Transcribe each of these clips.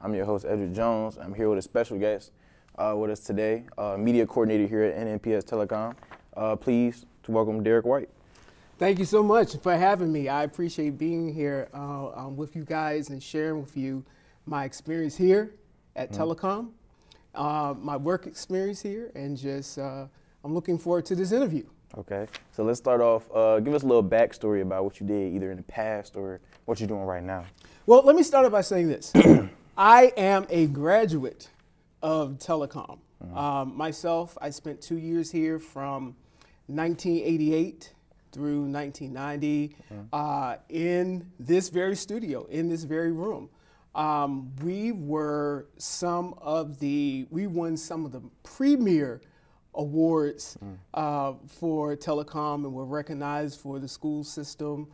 I'm your host, Edric Jones. I'm here with a special guest with us today, media coordinator here at NNPS Telecom. Please to welcome Darrick White. Thank you so much for having me. I appreciate being here with you guys and sharing with you my experience here at Telecom, my work experience here, and just I'm looking forward to this interview. Okay, so let's start off. Give us a little backstory about what you did either in the past or what you're doing right now. Well, let me start off by saying this. I am a graduate of Telecom. Myself, I spent 2 years here from 1988 through 1990 in this very studio, in this very room. We won some of the premier awards for Telecom, and were recognized for the school system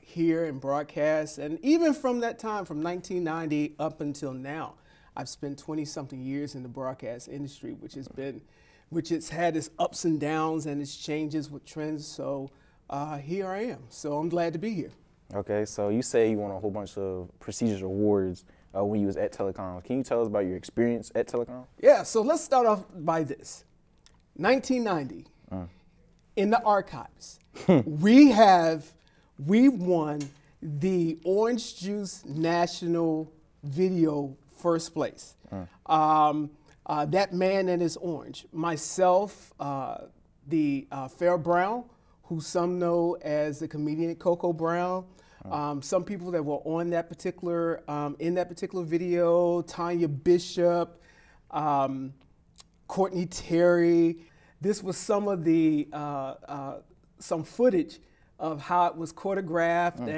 here in broadcast. And even from that time, from 1990 up until now, I've spent 20-something years in the broadcast industry, which has had its ups and downs and its changes with trends. So here I am. So I'm glad to be here. Okay, so you say you won a whole bunch of prestigious awards when you was at Telecom. Can you tell us about your experience at Telecom? Yeah, so let's start off by this. 1990, in the archives, we won the Orange Juice National Video first place. That Man and His Orange. Myself, the Fair Brown, who some know as the comedian Coco Brown. Some people that were on that particular, in that particular video, Tanya Bishop, Courtney Terry. This was some of the, some footage of how it was choreographed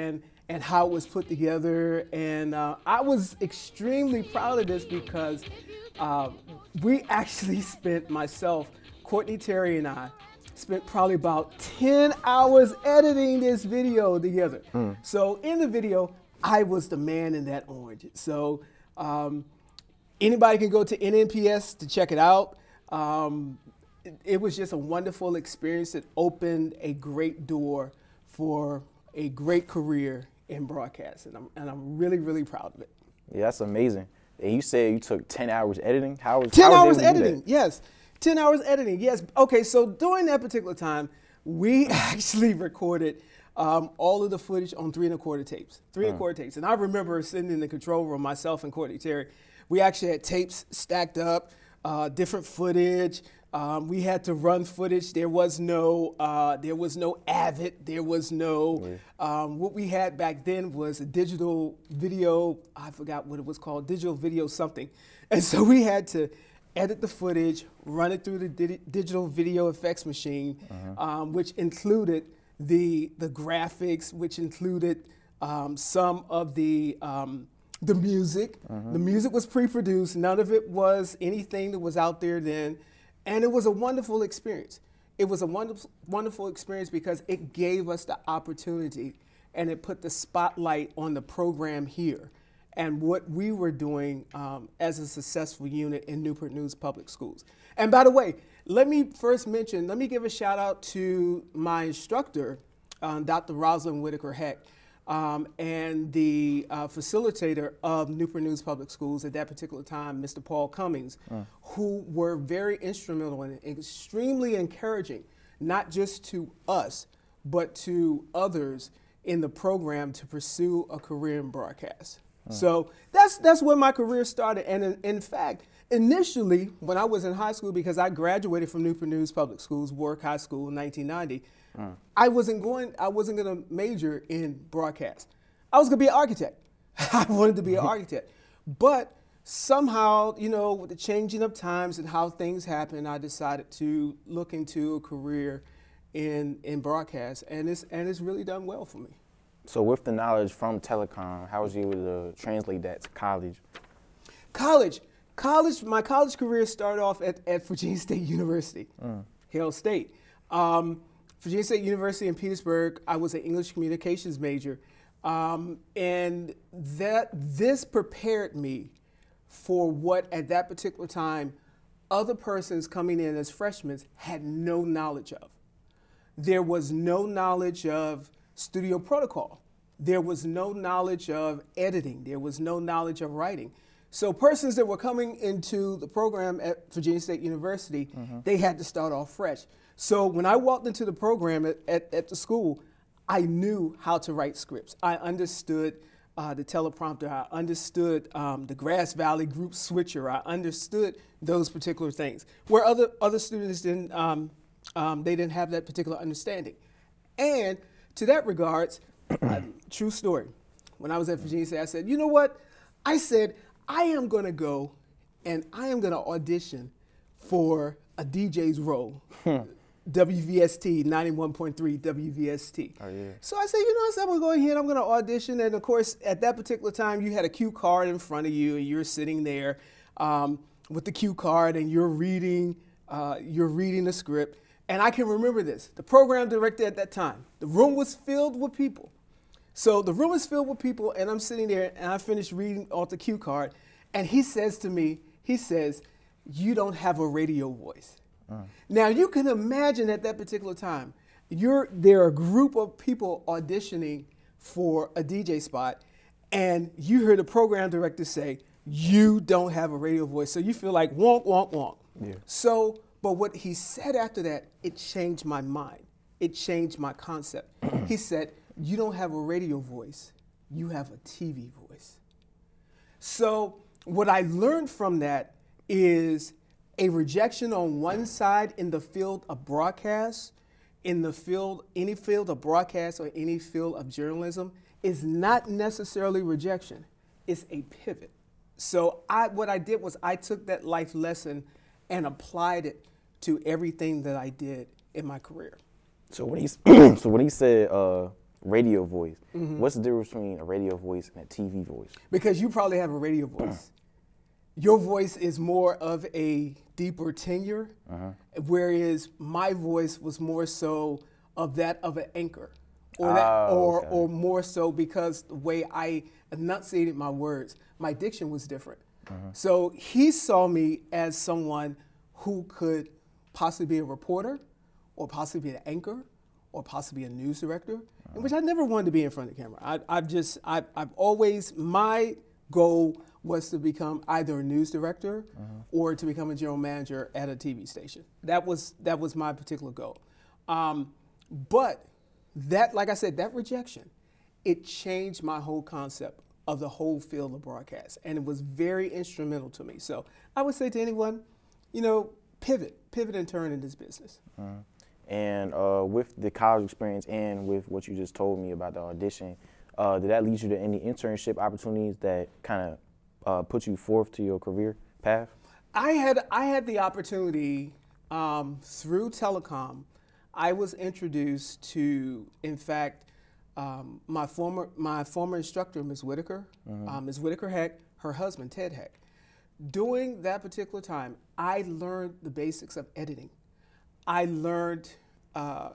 and how it was put together. And I was extremely proud of this because we actually spent, myself, Courtney Terry and I, spent probably about 10 hours editing this video together. So in the video, I was the man in that orange. So anybody can go to NNPS to check it out. It was just a wonderful experience that opened a great door for a great career in broadcast, and I'm really, really proud of it. Yeah, that's amazing. And you said you took 10 hours editing? 10 hours editing, yes. 10 hours editing, yes. Okay, so during that particular time, we actually recorded all of the footage on 3 1/4 tapes. 3 1/4 tapes. And I remember sitting in the control room, myself and Courtney Terry. We actually had tapes stacked up, different footage. We had to run footage. There was no Avid. There was no. What we had back then was a digital video. I forgot what it was called. Digital video something. And so we had to edit the footage, run it through the digital video effects machine, which included the graphics, which included some of the music. The music was pre-produced. None of it was anything that was out there then. And it was a wonderful experience. It was a wonderful experience because it gave us the opportunity and it put the spotlight on the program here and what we were doing as a successful unit in Newport News Public Schools. And by the way, let me give a shout out to my instructor, Dr. Rosalind Whitaker Heck, and the facilitator of Newport News Public Schools at that particular time, Mr. Paul Cummings, who were very instrumental and extremely encouraging, not just to us, but to others in the program to pursue a career in broadcast. So that's where my career started. And in fact, initially, when I was in high school, because I graduated from Newport News Public Schools, Warwick High School in 1990, I wasn't going to major in broadcast. I was going to be an architect. I wanted to be an architect. But somehow, you know, with the changing of times and how things happen, I decided to look into a career in broadcast, and it's really done well for me. So with the knowledge from Telecom, how was you able to translate that to college? My college career started off at Virginia State University, Hail State. Virginia State University in Petersburg, I was an English communications major, and this prepared me for what at that particular time other persons coming in as freshmen had no knowledge of. There was no knowledge of studio protocol. There was no knowledge of editing. There was no knowledge of writing. So persons that were coming into the program at Virginia State University, they had to start off fresh. So when I walked into the program at the school, I knew how to write scripts. I understood the teleprompter. I understood the Grass Valley group switcher. I understood those particular things. Where other students didn't, they didn't have that particular understanding. And to that regards, true story. When I was at Virginia State, I said, you know what? I said, I am going to go and I am going to audition for a DJ's role. WVST, 91.3 WVST. Oh, yeah. So I said, you know, I'm going to go ahead, I'm going to audition. And of course, at that particular time, you had a cue card in front of you and you're sitting there with the cue card and you're reading the script. And I can remember this. The program director at that time, the room was filled with people. So the room is filled with people and I'm sitting there and I finished reading off the cue card. And he says to me, he says, you don't have a radio voice. Now you can imagine at that particular time, there are a group of people auditioning for a DJ spot and you heard the program director say, you don't have a radio voice. So you feel like wonk, wonk, wonk. Yeah. So, but what he said after that, it changed my mind. It changed my concept. He said, you don't have a radio voice, you have a TV voice. So what I learned from that is a rejection on one side in the field of broadcast, any field of broadcast or any field of journalism is not necessarily rejection, it's a pivot. So what I did was I took that life lesson and applied it to everything that I did in my career. So when he said radio voice, what's the difference between a radio voice and a TV voice? Because you probably have a radio voice. Your voice is more of a deeper tenor, whereas my voice was more so of that of an anchor, or more so because the way I enunciated my words, my diction was different. So he saw me as someone who could possibly be a reporter, or possibly be an anchor, or possibly a news director, in which I never wanted to be in front of the camera. I've always, my goal was to become either a news director or to become a general manager at a TV station. That was my particular goal. But that, like I said, that rejection, it changed my whole concept of the whole field of broadcast, and it was very instrumental to me. So I would say to anyone, you know, pivot and turn in this business. And with the college experience and with what you just told me about the audition, did that lead you to any internship opportunities that kind of put you forth to your career path? I had the opportunity through telecom. I was introduced to, in fact, my former instructor, Ms. Whitaker, Ms. Whitaker Heck, her husband, Ted Heck. During that particular time, I learned the basics of editing. I learned I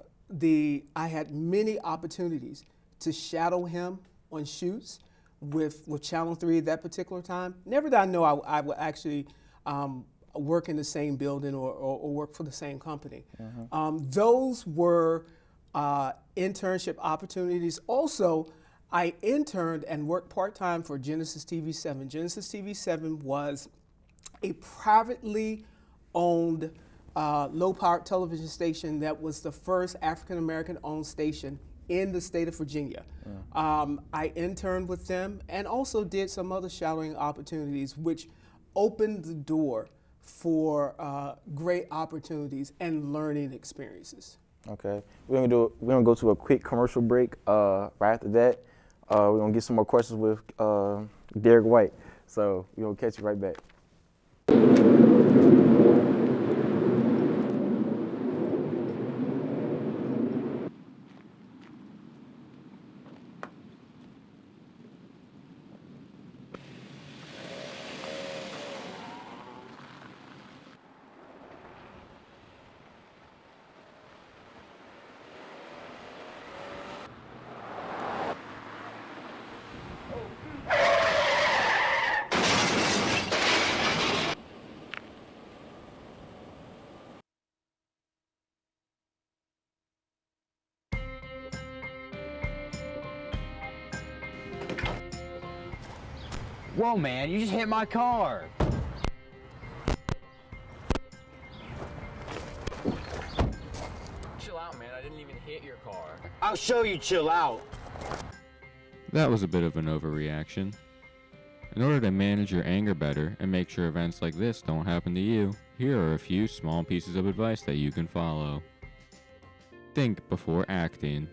had many opportunities to shadow him on shoots with Channel 3 at that particular time. Never did I know I would actually work in the same building or work for the same company. Those were internship opportunities. Also, I interned and worked part-time for Genesis TV 7. Genesis TV 7 was a privately owned low-powered television station that was the first African-American owned station in the state of Virginia. I interned with them and also did some other shadowing opportunities, which opened the door for great opportunities and learning experiences. Okay, we're gonna go to a quick commercial break. Right after that, we're gonna get some more questions with Darrick White. So we're gonna catch you right back. Whoa, man, you just hit my car. Chill out, man. I didn't even hit your car. I'll show you chill out. That was a bit of an overreaction. In order to manage your anger better and make sure events like this don't happen to you, here are a few small pieces of advice that you can follow. Think before acting.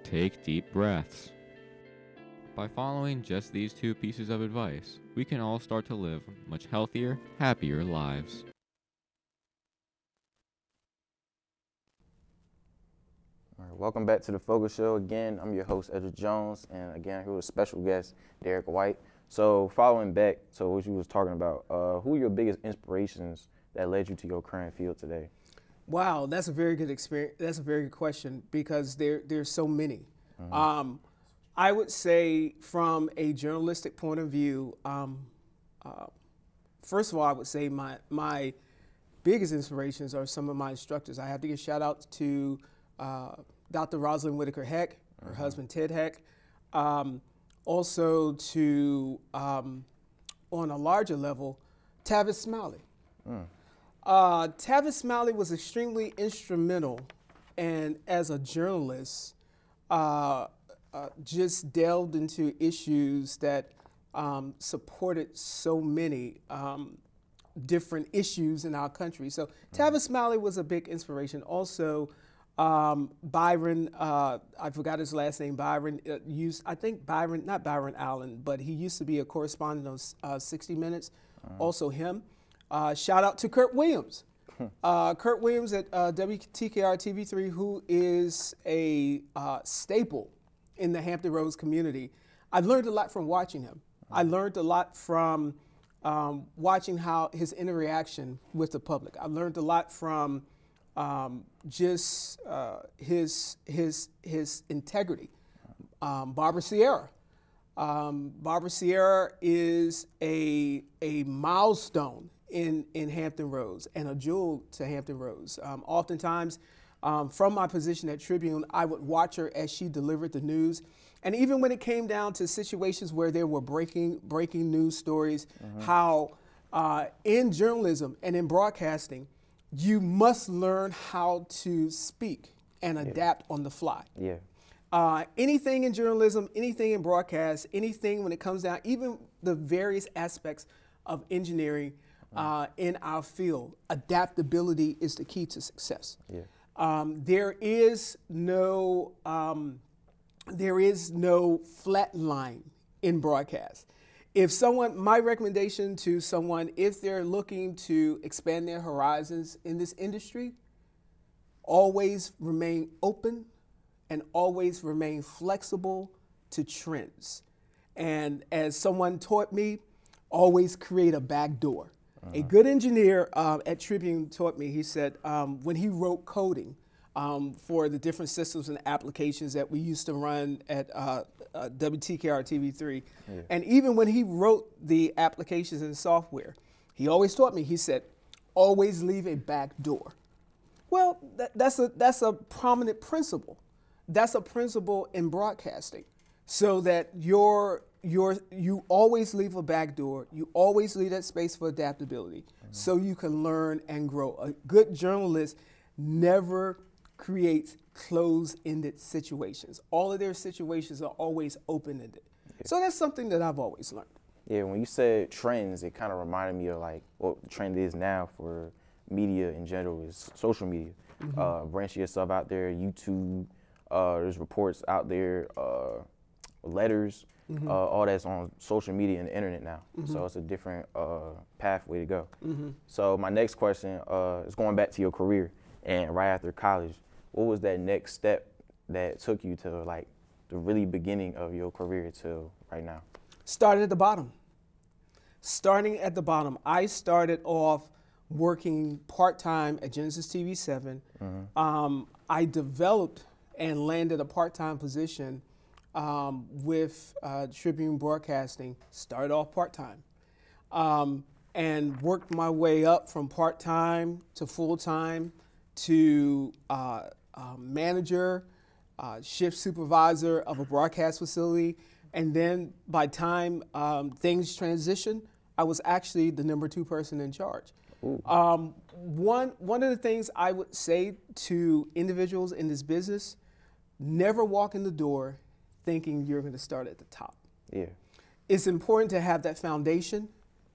Take deep breaths. By following just these 2 pieces of advice, we can all start to live much healthier, happier lives. All right, welcome back to the Focus Show. Again, I'm your host, Edward Jones, and again, here with special guest, Darrick White. So following back to what you was talking about, who are your biggest inspirations that led you to your current field today? Wow, that's a very good experience. That's a very good question because there's so many. I would say from a journalistic point of view, first of all, I would say my biggest inspirations are some of my instructors. I have to give shout out to Dr. Rosalind Whitaker Heck, her husband Ted Heck. Also to, on a larger level, Tavis Smiley. Tavis Smiley was extremely instrumental, and as a journalist, just delved into issues that supported so many different issues in our country. So Tavis Smiley was a big inspiration. Also, Byron, I forgot his last name, Byron, not Byron Allen, but he used to be a correspondent of 60 Minutes, also him. Shout out to Kurt Williams. Kurt Williams at WTKR TV3, who is a staple in the Hampton Roads community. I learned a lot from watching him. I learned a lot from watching how his interaction with the public. I learned a lot from just his integrity. Barbara Sierra. Barbara Sierra is a milestone in Hampton Roads and a jewel to Hampton Roads. Oftentimes, from my position at Tribune, I would watch her as she delivered the news. And even when it came down to situations where there were breaking news stories, how in journalism and in broadcasting, you must learn how to speak and adapt on the fly. Anything in journalism, anything in broadcast, anything when it comes down, even the various aspects of engineering in our field, adaptability is the key to success. There is no flat line in broadcast. My recommendation to someone, if they're looking to expand their horizons in this industry, always remain open and always remain flexible to trends. And as someone taught me, always create a back door. A good engineer at Tribune taught me, he said, when he wrote coding for the different systems and applications that we used to run at WTKR TV3, and even when he wrote the applications and software, he always taught me, he said, always leave a back door. Well, that's a prominent principle. That's a principle in broadcasting, so that you always leave a back door. You always leave that space for adaptability, so you can learn and grow. A good journalist never creates closed-ended situations. All of their situations are always open-ended. So that's something that I've always learned. Yeah, when you said trends, it kind of reminded me of like what the trend is now for media in general is social media. Branching yourself out there, YouTube, there's reports out there, letters, all that's on social media and the internet now. So it's a different pathway to go. So my next question is going back to your career and right after college, what was that next step that took you to like the really beginning of your career to right now? Started at the bottom. Starting at the bottom. I started off working part-time at Genesis TV 7. I developed and landed a part-time position with Tribune Broadcasting. Started off part-time and worked my way up from part-time to full-time to manager, shift supervisor of a broadcast facility, And then by time things transitioned, I was actually the number 2 person in charge. One of the things I would say to individuals in this business, never walk in the door thinking you're going to start at the top. Yeah. It's important to have that foundation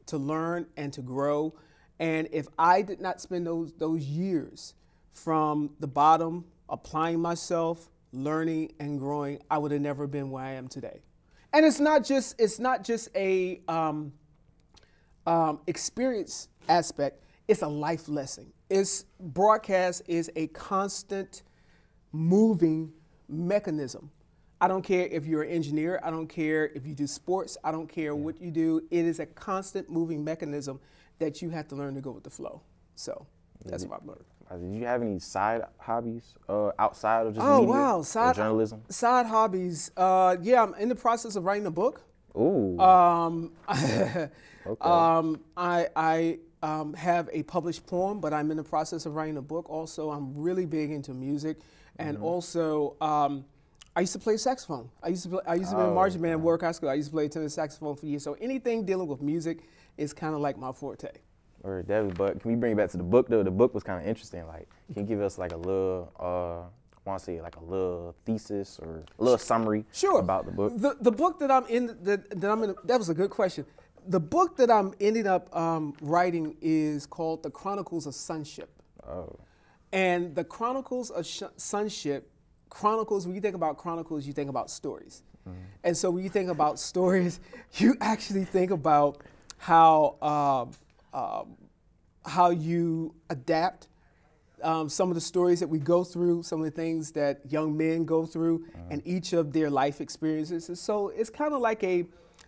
to learn and to grow. And if I did not spend those years from the bottom, applying myself, learning and growing, I would have never been where I am today. And it's not just a experience aspect. It's a life lesson. Broadcast is a constant moving mechanism. I don't care if you're an engineer. I don't care if you do sports. I don't care what you do. It is a constant moving mechanism that you have to learn to go with the flow. So that's what I've learned. Did you have any side hobbies outside of just Oh, media wow. or journalism? Side hobbies. Yeah, I'm in the process of writing a book. Ooh. Okay. Okay. I have a published poem, but I'm in the process of writing a book. Also, I'm really big into music, and also I used to play saxophone. I used to be a marching band at Warwick High School. I used to play tenor saxophone for years. So anything dealing with music is kind of like my forte. Or Debbie, but can we bring it back to the book though? The book was kind of interesting. Like, can you give us like a little, I want to say like a little thesis or a little summary about the book? The book that I'm in, that was a good question. The book that I'm ending up writing is called The Chronicles of Sonship. Oh. And the Chronicles of Sonship, when you think about chronicles, you think about stories. And so when you think about stories, you actually think about how you adapt some of the stories that we go through, some of the things that young men go through, and each of their life experiences. And so it's kind of like a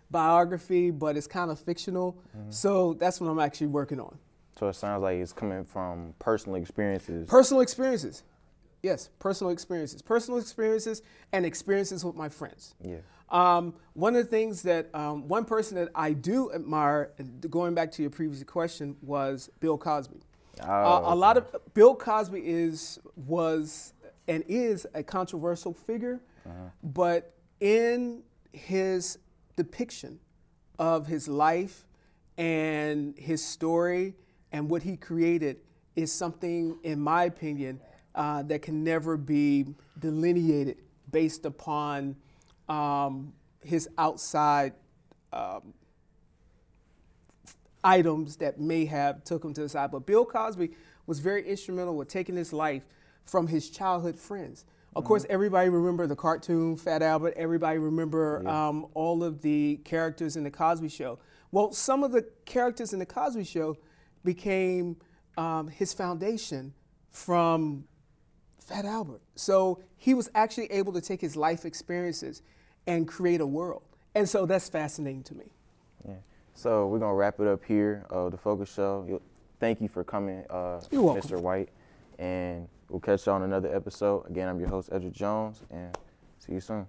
biography, but it's kind of fictional. So that's what I'm actually working on. So it sounds like it's coming from personal experiences. Personal experiences. Yes, personal experiences. Personal experiences and experiences with my friends. Yeah. One of the things that, one person that I do admire, going back to your previous question, was Bill Cosby. A lot of Bill Cosby was and is a controversial figure, but in his depiction of his life and his story and what he created is something, in my opinion, that can never be delineated based upon his outside items that may have took him to the side. But Bill Cosby was very instrumental with taking his life from his childhood friends. Of course, everybody remember the cartoon Fat Albert. Everybody remember all of the characters in the Cosby Show. Well, some of the characters in the Cosby Show became his foundation from Fat Albert. So he was actually able to take his life experiences and create a world. And so that's fascinating to me. Yeah. So we're going to wrap it up here, the Focus Show. Thank you for coming, You're welcome. Mr. White. And we'll catch you on another episode. Again, I'm your host, Edric Jones, and see you soon.